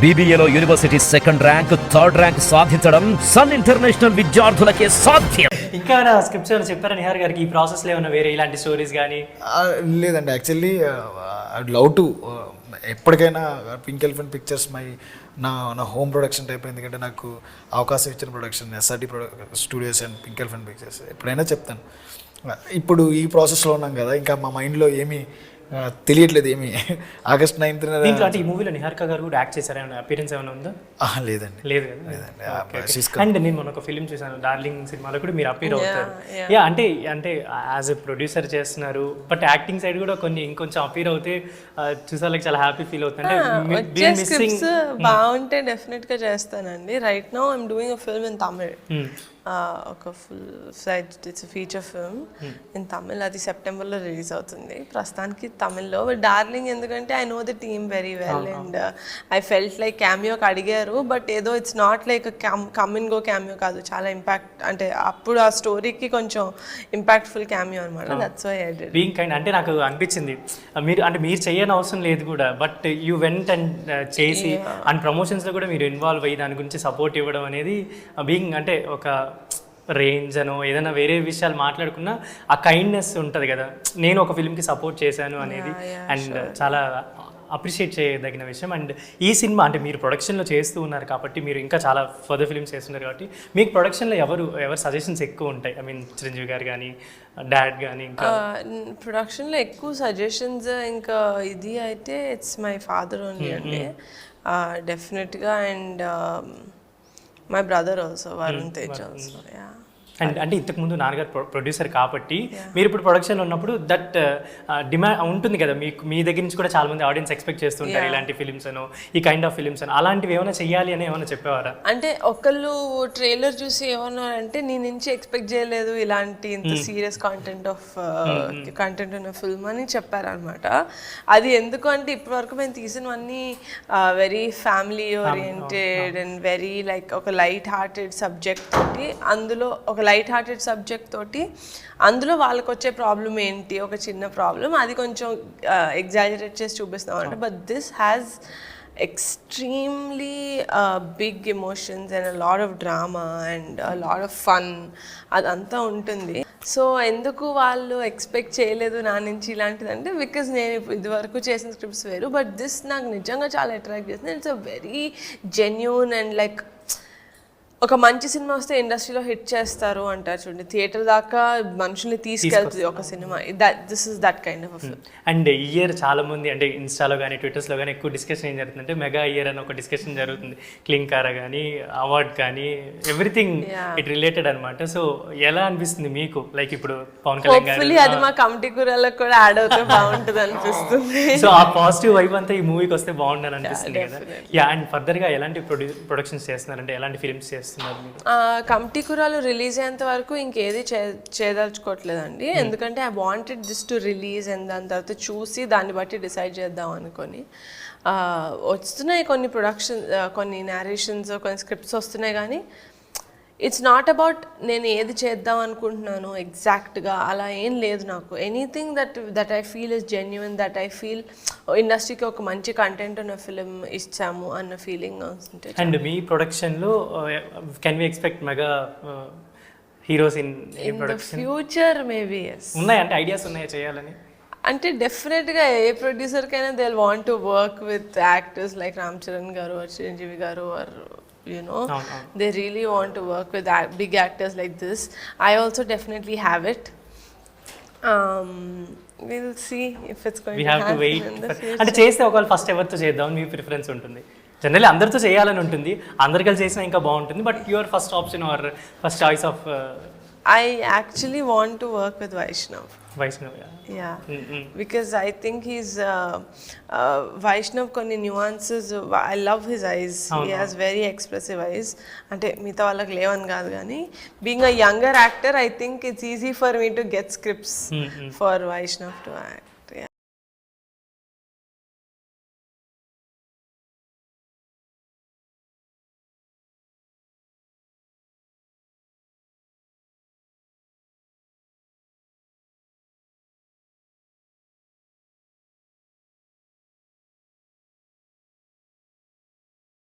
BBAలో university second rank, third rank సాధించడం Sun International విద్యార్థులకే సాధ్యం. ఇంకా స్క్రిప్ట్స్ ఏమైనా చెప్పారా నిహార్ గారికి ఈ ప్రాసెస్లో ఏమైనా వేరే ఇలాంటి స్టోరీస్ కానీ? లేదండి, యాక్చువల్లీ ఐ లవ్ టు ఎప్పటికైనా పింక్ ఎలిఫెంట్ పిక్చర్స్ నా హోమ్ ప్రొడక్షన్ టైప్. ఎందుకంటే నాకు అవకాశం ఇచ్చిన production SRT studios and pink elephant pictures. ఎప్పుడైనా చెప్తాను. ఇప్పుడు ఈ ప్రాసెస్లో ఉన్నాం కదా, ఇంకా మా మైండ్లో ఏమీ తెలియట్లేదు ఏమి. August 9th ఈ మూవీలో నిహారిక గారు కూడా యాక్ట్ చేశారు, ఏమైనా అపీరెన్స్ ఏమైనా ఉందా? లేదండి. అండ్ నేను మొన్న ఒక ఫిల్మ్ చూసాను, డార్లింగ్ సినిమాలో కూడా మీరు అపీర్ అవుతారు. అంటే యాజ్ ఎ ప్రొడ్యూసర్ చేస్తున్నారు, బట్ యాక్టింగ్ సైడ్ కూడా ఇంకొంచెం అపీర్ అవుతే చూసాక చాలా హ్యాపీ ఫీల్ అవుతుంది. బాగుంటే డెఫినెట్ గా చేస్తానండి. Right now I'm doing a film in Tamil. ఒక full fledged it's feature film in Tamil. అది సెప్టెంబర్లో రిలీజ్ అవుతుంది ప్రస్తుతానికి తమిళ్లో. బట్ డార్లింగ్ ఎందుకంటే I know the team very well and I felt like క్యామియోకి అడిగారు, బట్ ఏదో it's not like come and go cameo కాదు, చాలా ఇంపాక్ట్, అంటే అప్పుడు ఆ స్టోరీకి కొంచెం ఇంపాక్ట్ఫుల్ క్యామియో అనమాట. That's why I did. Being kind అంటే నాకు అనిపించింది మీరు చేయని అవసరం లేదు కూడా, బట్ యూ వెంట్ అండ్ చేసి అండ్ ప్రమోషన్స్లో కూడా మీరు ఇన్వాల్వ్ అయ్యి దాని గురించి సపోర్ట్ ఇవ్వడం అనేది బీయింగ్ అంటే ఒక రేంజ్ అనో ఏదైనా వేరే విషయాలు మాట్లాడుకున్నా ఆ కైండ్నెస్ ఉంటుంది కదా, నేను ఒక ఫిల్మ్కి సపోర్ట్ చేశాను అనేది. అండ్ చాలా అప్రిషియేట్ చేయదగిన విషయం. అండ్ ఈ సినిమా అంటే మీరు ప్రొడక్షన్లో చేస్తూ ఉన్నారు కాబట్టి, మీరు ఇంకా చాలా ఫర్దర్ ఫిల్మ్స్ చేస్తున్నారు కాబట్టి, మీకు ప్రొడక్షన్లో ఎవరు సజెషన్స్ ఎక్కువ ఉంటాయి? ఐ మీన్ చిరంజీవి గారు కానీ, డాడ్ కానీ? ఇంకా ప్రొడక్షన్లో ఎక్కువ సజెషన్స్ ఇంకా ఇది అయితే ఇట్స్ మై ఫాదర్ ఓన్లీ అండి, డెఫినెట్గా. And my brother also, Varun Tej also. And అంటే ఇంతకుముందు నాన్నగారు ప్రొడ్యూసర్ కాబట్టి మీరు ఇప్పుడు ప్రొడక్షన్లో ఉన్నప్పుడు దట్ డిమాండ్ ఉంటుంది కదా, మీ దగ్గర నుంచి కూడా చాలా మంది ఆడియన్స్ ఎక్స్పెక్ట్ చేస్తుంటారు ఇలాంటి ఫిలిమ్స్ అనో, ఈ కైండ్ ఆఫ్ ఫిలిమ్స్ అనో. అలాంటివి ఏమైనా చెయ్యాలి అని ఏమైనా చెప్పేవారా? అంటే ఒకళ్ళు ట్రైలర్ చూసి ఏమన్నారంటే నీ నుంచి ఎక్స్పెక్ట్ చేయలేదు ఇలాంటి ఇంత సీరియస్ కంటెంట్ ఉన్న ఫిల్మ్ అని చెప్పారనమాట. అది ఎందుకు అంటే ఇప్పటివరకు మేము తీసినవన్నీ very family oriented and very like ఒక లైట్ హార్టెడ్ సబ్జెక్ట్ తోటి, అందులో ఒక లైట్ హార్టెడ్ సబ్జెక్ట్ తోటి అందులో వాళ్ళకి వచ్చే ప్రాబ్లం ఏంటి, ఒక చిన్న ప్రాబ్లం, అది కొంచెం ఎగ్జాజరేట్ చేసి చూపిస్తాం అంటే. But this has extremely big emotions and a lot of drama and a lot of fun అదంతా ఉంటుంది. సో ఎందుకు వాళ్ళు ఎక్స్పెక్ట్ చేయలేదు నా నుంచి ఇలాంటిది అంటే, బికాజ్ నేను ఇదివరకు చేసిన స్క్రిప్ట్స్ వేరు, బట్ దిస్ నాకు నిజంగా చాలా అట్రాక్ట్ చేస్తుంది. It's a very genuine and like ఒక మంచి సినిమా వస్తే ఇండస్ట్రీలో హిట్ చేస్తారు అంటారు చూడండి, థియేటర్ దాకా మనుషుల్ని తీసుకెళ్తుంది ఒక cinema. This is that kind of film. And year చాలా మంది అంటే ఇన్స్టాలో కానీ ట్విట్టర్స్లో కానీ ఎక్కువ డిస్కషన్ ఏం జరుగుతుందంటే మెగా ఇయర్ అని ఒక డిస్కషన్ జరుగుతుంది. క్లింకారా కానీ అవార్డ్ కానీ ఎవ్రీథింగ్ ఇట్ రిలేటెడ్ అనమాట. సో ఎలా అనిపిస్తుంది మీకు? లైక్ ఇప్పుడు పవన్ కళ్యాణ్ గారు అది మా కమిటీ కూరలకు కూడా యాడ్ అవుతే బాగుంటుంది అనిపిస్తుంది. సో ఆ పాజిటివ్ వైబ్ అంతా ఈ మూవీకి వస్తే బాగుంటుంది అనిపిస్తుంది కదా. యా, అండ్ ఫర్దర్గా ఎలాంటి ప్రొడక్షన్స్ చేస్తున్నారంటే, ఎలాంటి ఫిల్మ్స్ చేస్తున్నారు? కమిటీ కూరలు రిలీజ్ అయ్యేంత వరకు ఇంకేది చేయదలుచుకోవట్లేదండి, ఎందుకంటే I wanted this to release and దాని తర్వాత చూసి దాన్ని బట్టి డిసైడ్ చేద్దాం అనుకొని. వస్తున్నాయి కొన్ని కొన్ని నేరేషన్స్, కొన్ని స్క్రిప్ట్స్ వస్తున్నాయి, కానీ ఇట్స్ నాట్ అబౌట్ నేను ఏది చేద్దాం అనుకుంటున్నాను ఎగ్జాక్ట్గా అలా ఏం లేదు నాకు. Anything that I feel is genuine, that I feel ఇండస్ట్రీకి ఒక మంచి కంటెంట్ ఉన్న ఫిలిం ఇచ్చాము అన్న ఫీలింగ్ వస్తుంటే. అండ్ మీ ప్రొడక్షన్లో can we expect mega heroes in production future? Maybe ఉన్నాయి, అంటే ఐడియాస్ ఉన్నాయా చేయాలని? అంటే డెఫినెట్గా ఏ ప్రొడ్యూసర్కైనా they will want to work with actors like Ram Charan garu or Chiranjeevi garu or they really want to work with big actors like this. I also definitely have it. We'll see if it's going to happen. We have to wait. అంటే చేస్తే ఒకవేళ first ఎవరితో చేద్దాం మీ preference ఉంటుంది? Generally అందరితో చేయాలని ఉంటుంది, అందరు కలిసి చేసినా ఇంకా బాగుంటుంది, but your first option or first choice of? I actually want to work with Vaishnav. Yeah. Because I think he's Vaishnav konni nuances, I love his eyes. He has very expressive eyes. Ante mita vallaki levani kaadu gaani, being a younger actor I think it's easy for me to get scripts for Vaishnav to act.